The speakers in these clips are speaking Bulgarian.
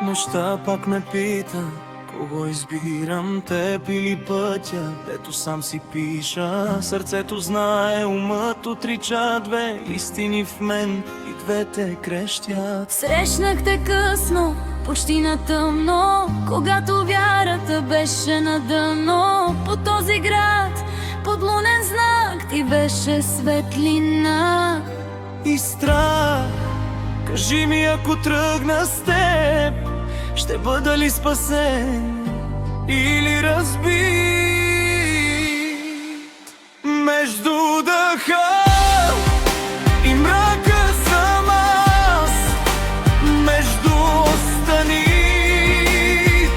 нощта пак ме пита: кого избирам, теб или пътя, дето сам си пиша. Сърцето знае, умът отрича две истини в мен и двете крещят. Срещнах те късно, почти на тъмно, когато вярата беше на дъно. По този град, под лунен знак, ти беше светлина И страх, кажи ми, ако тръгна с теб, ще бъда ли спасен или разбит? Между дъха и мрака съм аз, между остани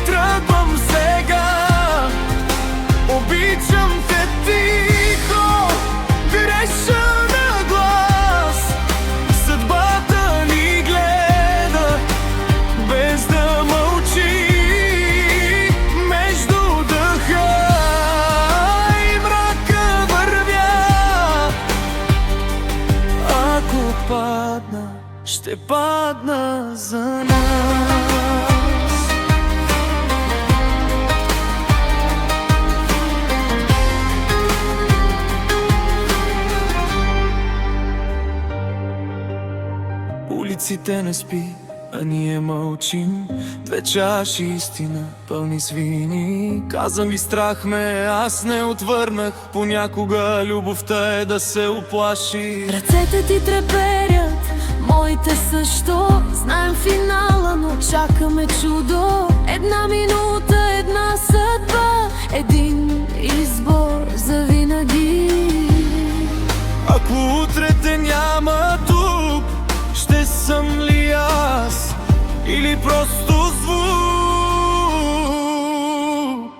тръгвам сега. Обичам те тихо, греша на глас. Съдбата ни гледа без да мълчи. Между дъха и мрака вървя. Ако падна, ще падна за нас. Улиците не спи, а ние мълчим. Две чаши истина, пълни с вини. Каза ми, страх ме, аз не отвърнах. Понякога любовта е да се уплаши. Ръцете ти треперят, моите също. Знаем финала, но чакаме чудо. Една минута, една съдба, един избор за винаги. Ако утре те няма тук, ще съм ли аз или просто звук?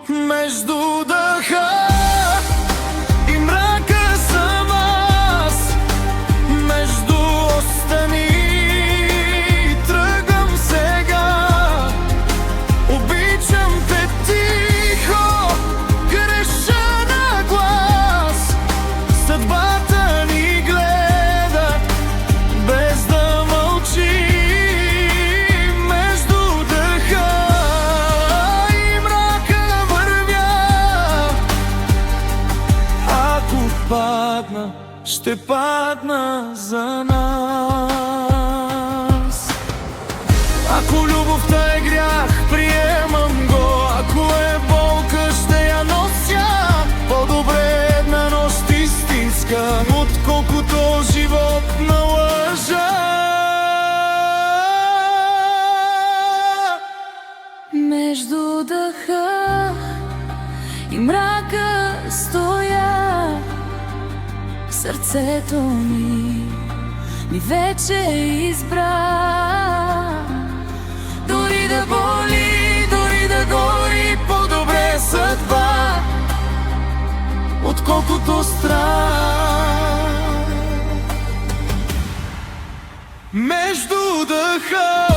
Между дъха и мрака съм аз, между остани тръгвам сега. Обичам те тихо, греша на глас. Съдбата ни гледа без да мълчи. Между дъха и мрака вървя. Ако падна, ще падна за нас. Ако любовта е грях, приемам го. Ако е болка, ще я нося. По-добре една нощ истинска, отколкото живот на лъжа. Между дъха и мрака стоя. Сърцето ми вече избра. Дори да боли, дори да гори, по-добре съдба, отколкото страх. Между дъха